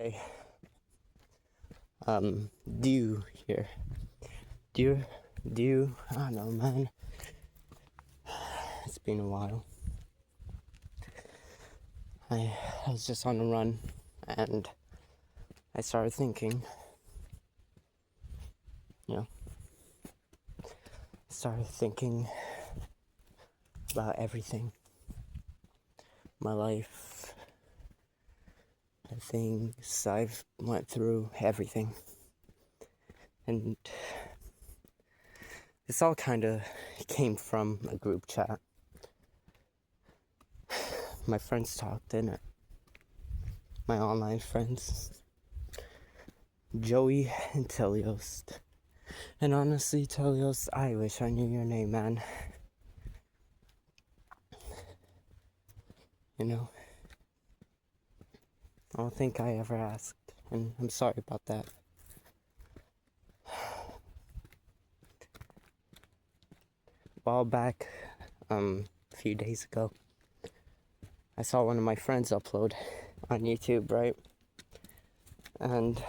Hey, Dew here. Dew, Dew, I don't know, man. It's been a while. I was just on a run and I started thinking, you know, started thinking about everything. My life, the things I've went through, everything. And this all kind of came from a group chat. My friends talked in it. My online friends. Joey and Telios. And honestly, Telios, I wish I knew your name, man. You know, I don't think I ever asked, and I'm sorry about that. A while back, a few days ago, I saw one of my friends upload on YouTube, right? And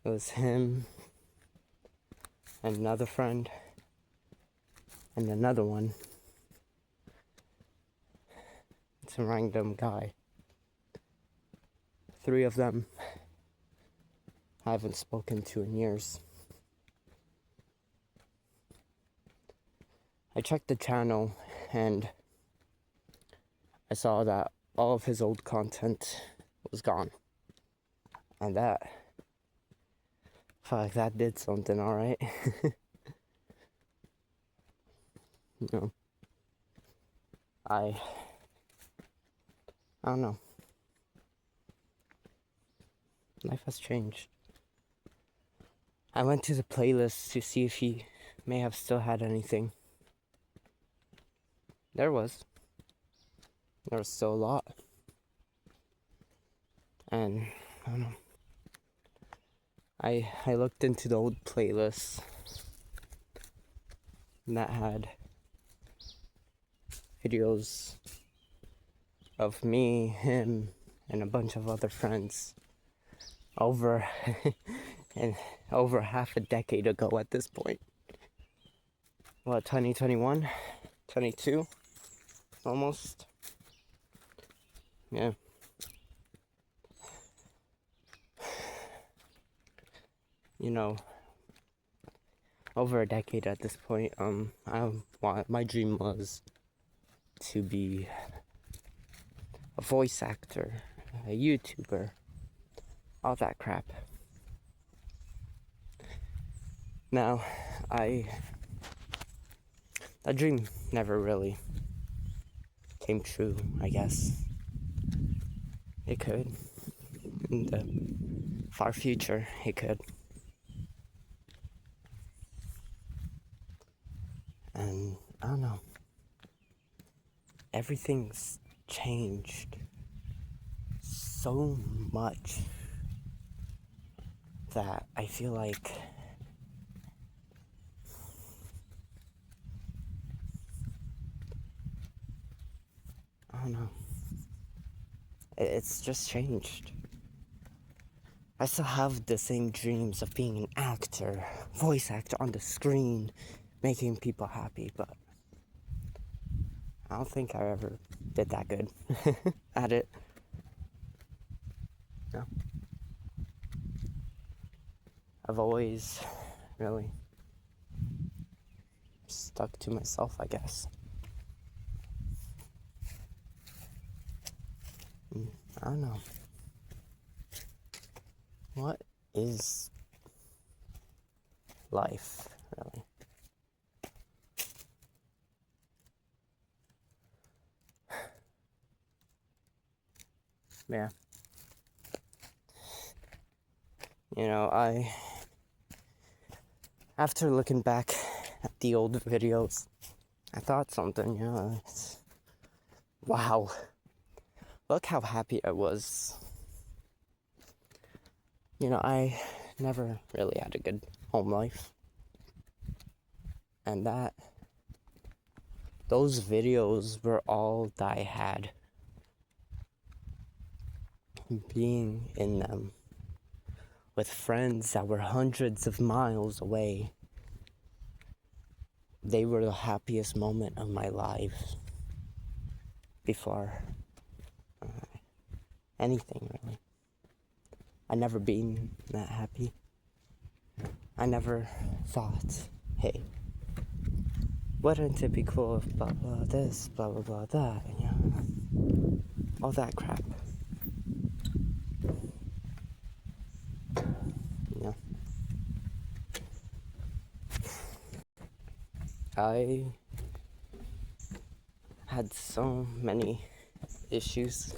it was him and another friend and another one. It's a random guy. Three of them I haven't spoken to in years. I checked the channel and I saw that all of his old content was gone. And that did something, alright? You know, I don't know. Life has changed. I went to the playlist to see if he may have still had anything. There was still a lot. And I don't know. I looked into the old playlists that had videos of me, him, and a bunch of other friends over and over half a decade ago at this point. What, 2021? 22? Almost? Yeah. You know, over a decade at this point. My dream was to be a voice actor, a YouTuber, all that crap. Now, that dream never really came true, I guess. It could. In the far future, it could. And I don't know. Everything's changed so much that I feel like I don't know. It's just changed. I still have the same dreams of being an actor, voice actor on the screen, making people happy, but I don't think I ever did that good at it. No. I've always really stuck to myself, I guess. I don't know. What is life, really? Yeah. You know, after looking back at the old videos, I thought something, wow. Look how happy I was. You know, I never really had a good home life. And those videos were all that I had. being in them with friends that were hundreds of miles away. They were the happiest moment of my life before anything, really. I never been that happy. I never thought, hey, wouldn't it be cool if blah blah this, blah blah blah that, all that crap. Yeah. I had so many issues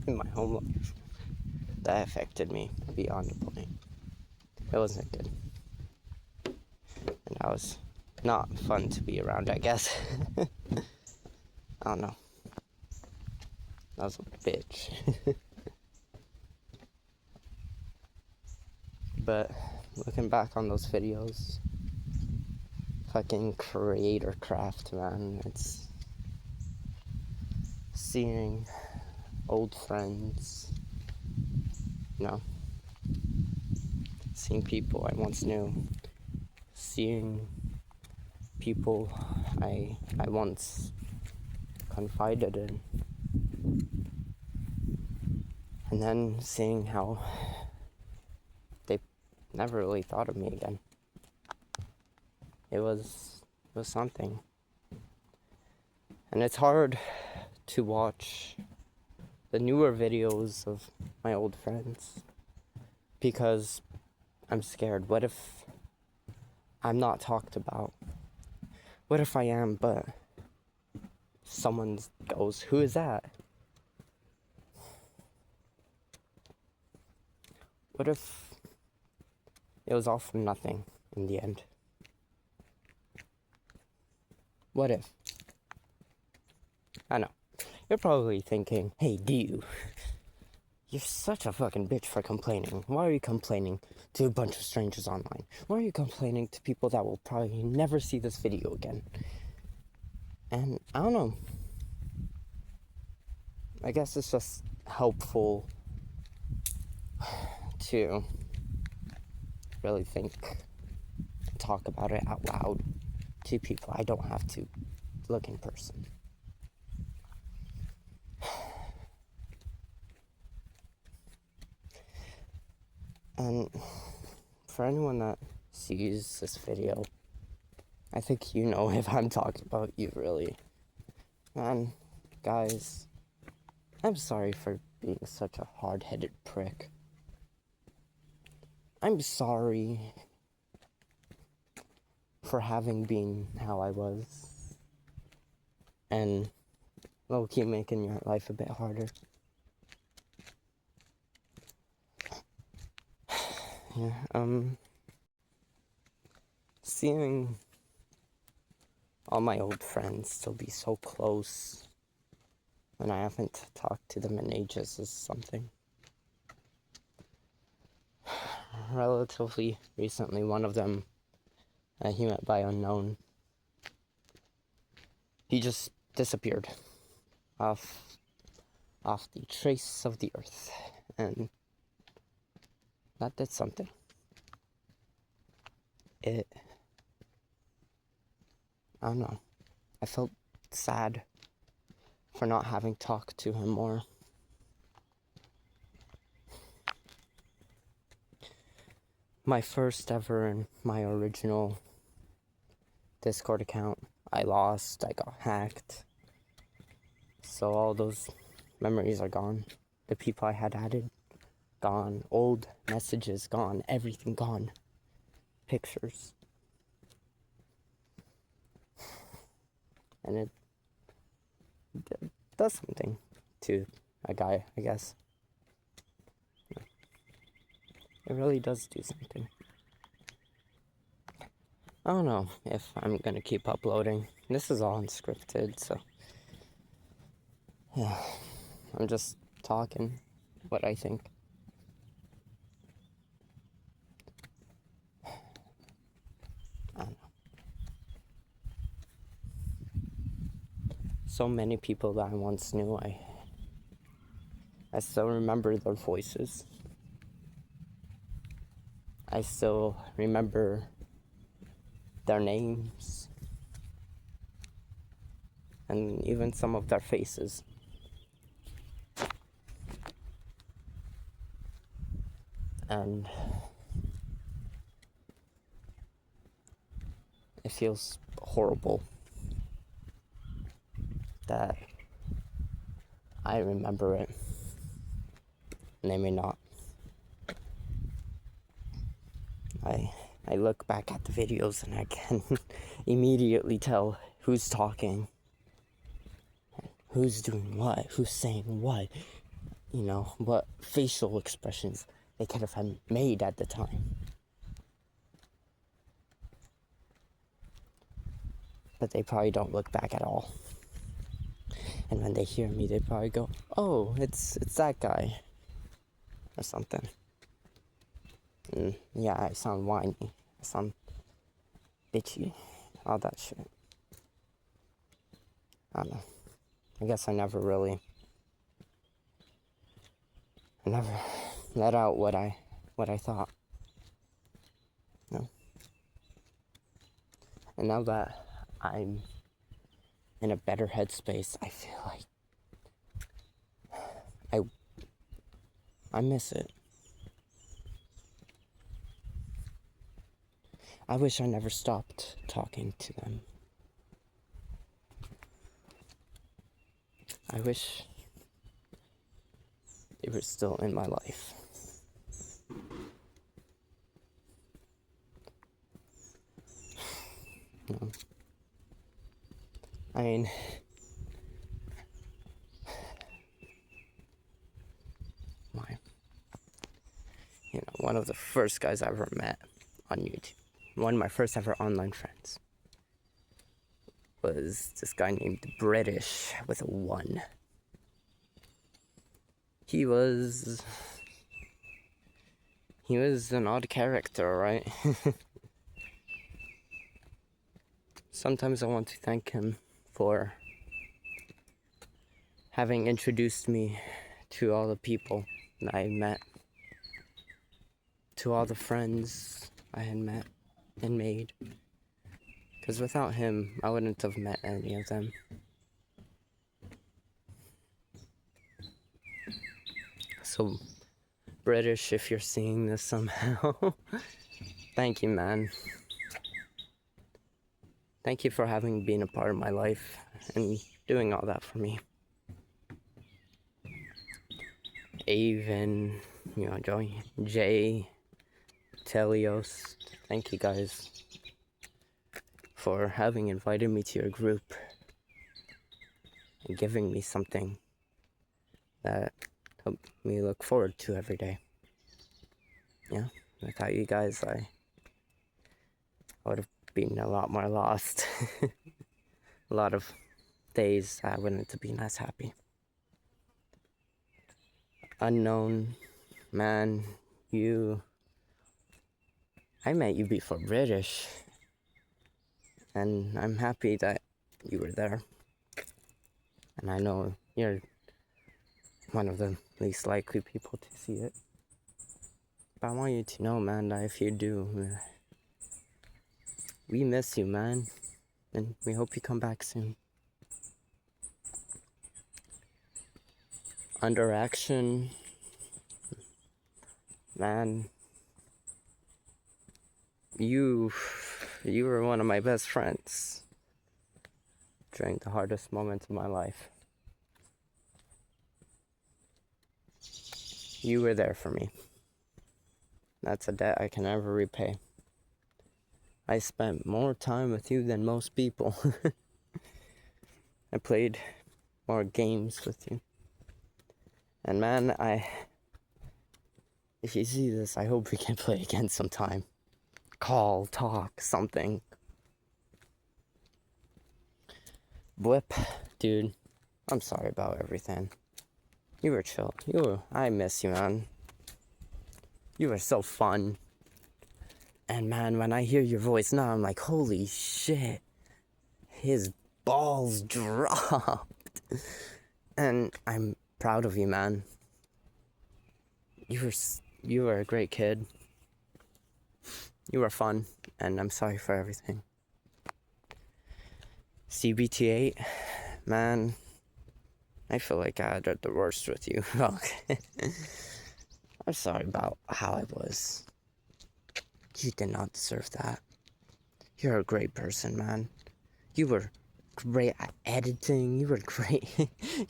in my home life that affected me beyond a point. It wasn't good. And I was not fun to be around, I guess. I don't know. I was a bitch. But looking back on those videos, fucking creator craft, man. It's seeing old friends, seeing people I once knew, seeing people I once confided in, and then seeing how they never really thought of me again. It was something. And it's hard to watch the newer videos of my old friends because I'm scared. What if I'm not talked about? What if I am, but someone goes, who is that? What if it was all for nothing in the end? What if? I know. You're probably thinking, hey, you're such a fucking bitch for complaining. Why are you complaining to a bunch of strangers online? Why are you complaining to people that will probably never see this video again? And I don't know. I guess it's just helpful to really think and talk about it out loud to people. I don't have to look in person. And for anyone that sees this video, I think you know if I'm talking about you, really. Man, guys, I'm sorry for being such a hard-headed prick. I'm sorry for having been how I was and low-key making your life a bit harder. Yeah, seeing all my old friends still be so close when I haven't talked to them in ages is something. Relatively recently, one of them, he met by unknown. He just disappeared off the trace of the earth, and that did something. I don't know. I felt sad for not having talked to him more. My first ever and my original Discord account, I lost. I got hacked. So all those memories are gone. The people I had added, gone. Old messages, gone. Everything gone. Pictures. And it does something to a guy, I guess. It really does do something. I don't know if I'm gonna keep uploading. This is all unscripted, so yeah, I'm just talking what I think. I don't know. So many people that I once knew, I still remember their voices. I still remember their names. And even some of their faces. And it feels horrible that I remember it and they may not. I look back at the videos and I can immediately tell who's talking, who's doing what, who's saying what, what facial expressions they could have made at the time. But they probably don't look back at all. And when they hear me, they probably go, "Oh, it's that guy," or something. And yeah, I sound whiny. I sound bitchy. All that shit. I don't know. I guess I never let out what I thought. No. And now that I'm in a better headspace, I feel like I miss it. I wish I never stopped talking to them. I wish they were still in my life. I mean, one of the first guys I ever met on YouTube, one of my first ever online friends, was this guy named British with a 1. He was an odd character, right? Sometimes I want to thank him for having introduced me to all the people that I met, to all the friends I had met and made. Because without him, I wouldn't have met any of them. So, British, if you're seeing this somehow, thank you, man. Thank you for having been a part of my life and doing all that for me. Avon, Joey, Jay, Telios, thank you guys for having invited me to your group and giving me something that helped me look forward to every day. Yeah, without you guys, I would have been a lot more lost. A lot of days I wouldn't have been as happy. Unknown, man, I met you before British, and I'm happy that you were there. And I know you're one of the least likely people to see it. But I want you to know, man, that if you do, we miss you, man. And we hope you come back soon. Under Action, man, you were one of my best friends during the hardest moments of my life. You were there for me. That's a debt I can never repay. I spent more time with you than most people. I played more games with you. And man, if you see this, I hope we can play again sometime. Call, talk, something. Blip, dude, I'm sorry about everything. You were chill. I miss you, man. You were so fun. And man, when I hear your voice now, I'm like, holy shit. His balls dropped. And I'm proud of you, man. you were a great kid. You were fun, and I'm sorry for everything. CBT8, man, I feel like I did the worst with you. Okay. I'm sorry about how I was. You did not deserve that. You're a great person, man. You were great at editing. You were great.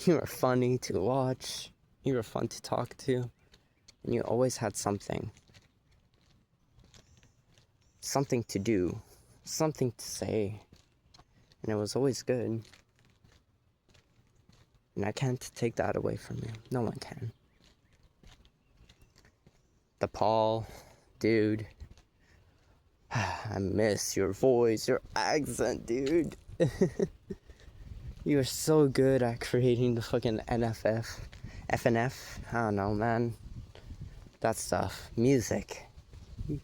You were funny to watch. You were fun to talk to. And you always had something to do, something to say. And it was always good. And I can't take that away from you. No one can. The Paul, dude. I miss your voice, your accent, dude. You were so good at creating the fucking FNF. I don't know, man. That stuff. Music. And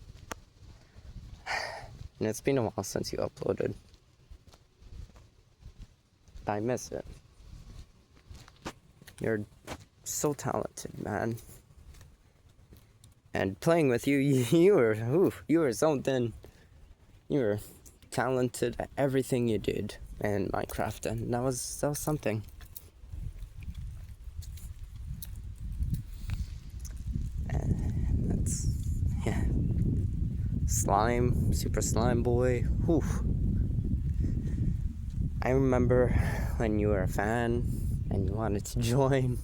it's been a while since you uploaded. I miss it. You're so talented, man. And playing with you, you were zoned in. You were talented at everything you did in Minecraft, and that was something. And that's, yeah. Slime, Super Slime Boy. Whew. I remember when you were a fan and you wanted to join.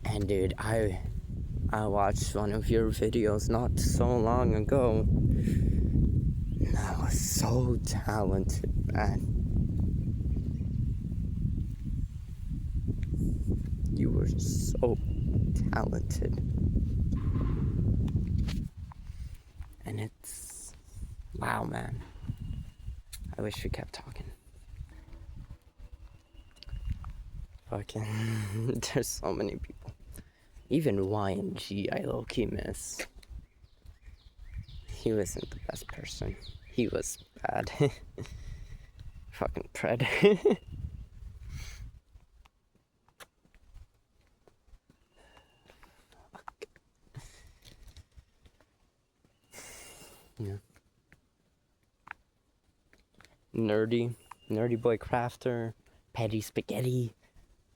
And dude, I watched one of your videos not so long ago. And I was so talented, man. You were so talented. And it's... wow, man. I wish we kept talking. Fucking... there's so many people. Even YNG, I low-key miss. He wasn't the best person. He was bad. Fucking pred. Yeah. Nerdy boy crafter, petty spaghetti,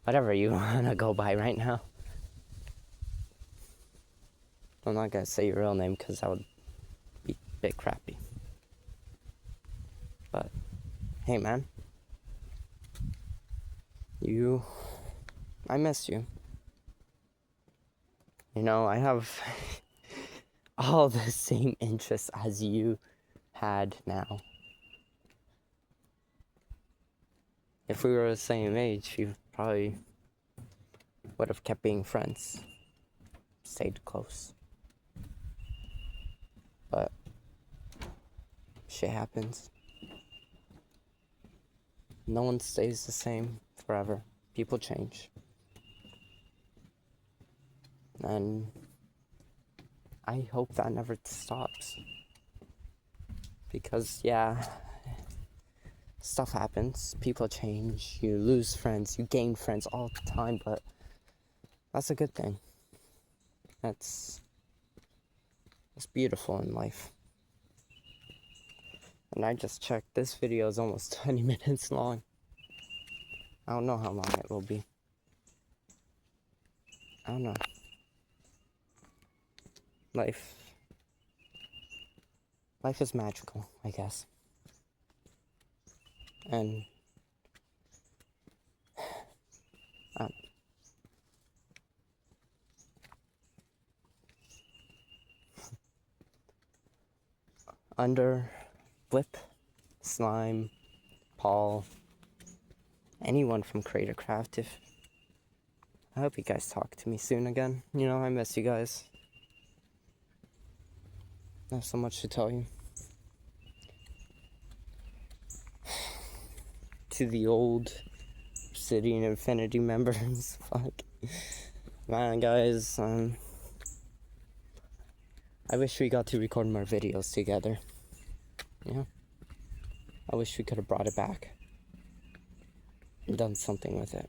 whatever you wanna go by right now. I'm not gonna say your real name because that would be a bit crappy. But hey, man, I miss you. You know, I have all the same interests as you had now. If we were the same age, we probably would have kept being friends, stayed close. But shit happens. No one stays the same forever. People change. And I hope that never stops. Because, yeah, stuff happens. People change. You lose friends. You gain friends all the time. But that's a good thing. That's beautiful in life. And I just checked. This video is almost 20 minutes long. I don't know how long it will be. I don't know. Life is magical, I guess. And under Blip, Slime, Paul, anyone from Creator Craft, I hope you guys talk to me soon again. You know, I miss you guys. I have so much to tell you. To the old City and Infinity members, fuck. Man, guys, I wish we got to record more videos together. Yeah. I wish we could have brought it back and done something with it.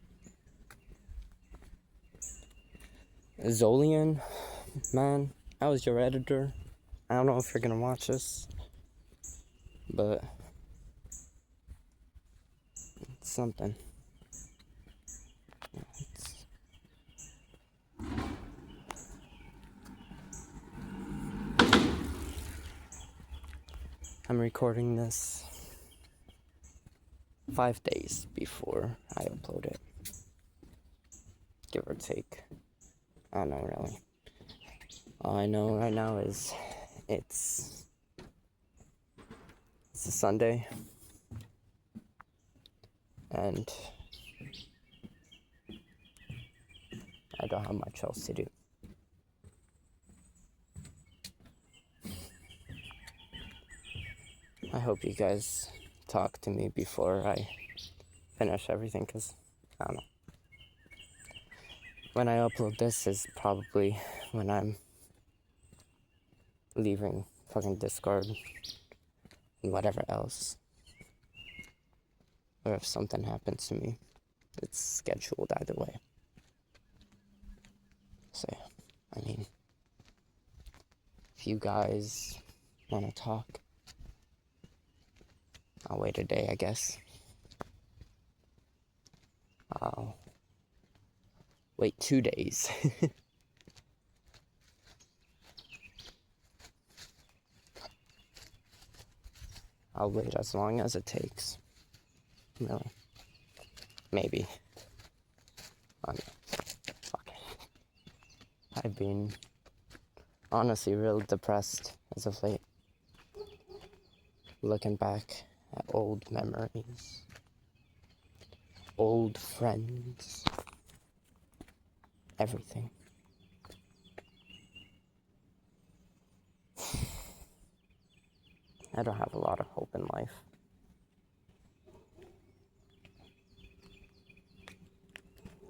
Zolian, man, I was your editor. I don't know if you're gonna watch this, but it's something. I'm recording this 5 days before I upload it. Give or take. I don't know really. All I know right now is it's a Sunday, and I don't have much else to do. I hope you guys talk to me before I finish everything, because I don't know. When I upload this is probably when I'm leaving fucking Discord and whatever else. Or if something happens to me, it's scheduled either way. So, I mean, if you guys want to talk, I'll wait a day, I guess. I'll wait 2 days. I'll wait as long as it takes. Really. Maybe. Fuck. I've been honestly real depressed as of late. Looking back at old memories. Old friends. Everything. I don't have a lot of hope in life.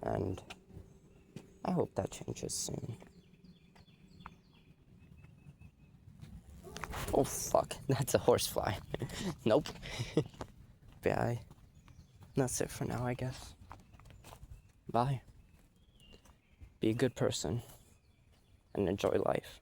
And I hope that changes soon. Oh fuck, that's a horsefly. Nope. Bye. That's it for now, I guess. Bye. Be a good person and enjoy life.